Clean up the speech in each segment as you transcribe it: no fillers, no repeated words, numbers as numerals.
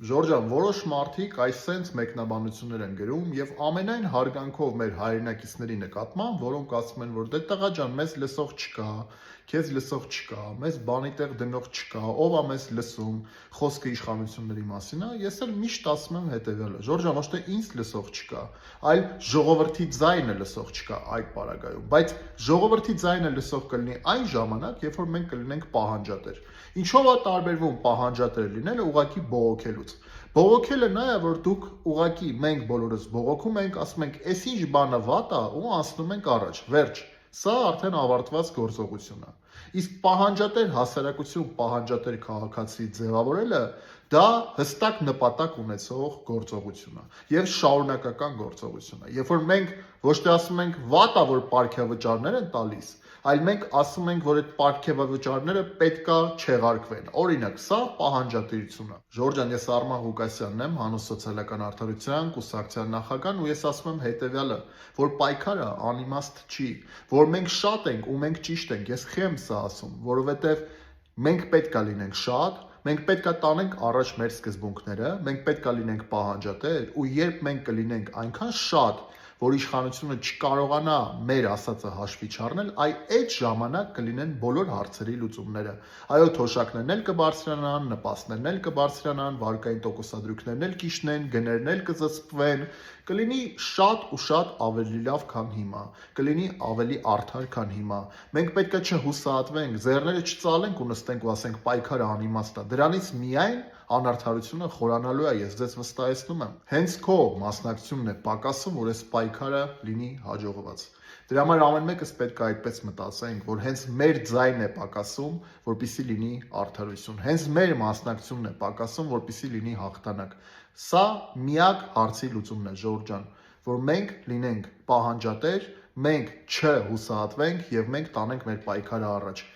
Ժորժան, որոշ մարդիկ այս սենց մեկնաբանություններ են գրում եւ ամենայն հարգանքով մեր հայրենակիցների նկատմամբ, որոնք ասում են, որ դե տղա ջան, մեզ լսող չկա, քեզ լսող չկա, մեզ բանի տեղ դնող չկա, ով է մեզ լսում, խոսքը իշխանությունների մասին է, ես էլ միշտ ասում եմ հետեւյալը. Ժորժան, ոչ թե ինձ լսող չկա, այլ ժողովրդի ձայնը լսող չկա այդ պարագայում, բայց ժողովրդի ձայնը լսող կլինի այն ժամանակ, երբ որ մենք կլինենք պահանջատեր։ Ինչով է տարբերվում պահանջատեր լինելը ուղղակի բողոքելուց։ Բողոքելը նա է, որ դուք ուղղակի մենք բոլորս բողոքում ենք, ասում ենք, «Էս ինչ բանը վատ է» ու անցնում ենք առաջ։ Վերջ։ Սա արդեն ավարտված գործողություն է։ Իսկ պահանջատեր հասարակություն, պահանջատեր քաղաքացի ձևավորելը դա հստակ նպատակ ունեցող գործողություն է եւ շարունակական գործողություն է։ Երբ որ մենք ոչ թե ասում ենք վատ է, որ պարգևավճարներ են տալիս, այլ մենք ասում ենք, որ այդ պարգևավճարները պետքա չեղարկվեն։ Օրինակ, սա պահանջատիրություն է։ Ժորժան, ես Արման Ղուկասյանն եմ, Հանուն սոցիալական արդարության կուսակցության նախագահն ու ես ասում եմ հետեւյալը, որ պայքարը անիմաստ չի, որ մենք շատ ենք ու մենք ճիշտ ենք։ Ես խի եմ սա ասում, որովհետեւ մենք պետքա լինենք շատ, մենք պետքա տանենք առաջ մեր սկզբունքները, մենք պետքա լինենք պահանջատեր ու երբ մենք կլինենք այնքան շատ, որ իշխանությունը չկարողանա մեր ասածը հաշվի չառնել, այդ ժամանակ կլինեն բոլոր հարցերի լուծումները։ Այո, թոշակներն էլ կբարձրանան, նպաստներն էլ կբարձրանան, վարկային տոկոսադրույքներն էլ կիջնեն, գներն էլ կզսպվեն, կլինի շատ ու շատ ավելի լավ, քան հիմա, կլինի ավելի արդար, քան հիմա։ Մենք պետքա չհուսահատվենք, ձեռները չծալենք ու նստենք ու ասենք պայքարը անիմաստ է։ Դրանից միայն անարդարությունը խորանալու է, ես ձեզ վստահեցնում եմ։ Հենց քո մասնակցությունն է պակասում, որ այս պայքարը լինի հաջողված։ Դրա համար ամեն մեկս պետք է այդպես մտածենք, որ հենց մեր ձայնն է պակասում, որպեսզի լինի արդարություն։ Հենց մեր մասնակցությունն է պակասում, որպեսզի լինի հաղթանակ։ Սա միակ հարցի լուծումն է, Ժորժ ջան, որ մենք լինենք պահանջատեր, մենք չհուսահատվենք եւ մենք տանենք մեր պայքարը առաջ։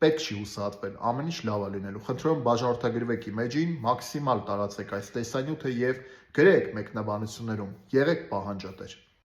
Պետք չի հուսահատվել, ամեն ինչ լավ է լինելու։ Խնդրում բաժանորդագրվեք իմեջին, մաքսիմալ տարածեք այս տեսանյութը եւ գրեք մեկնաբանություններում, եղեք պահանջատեր։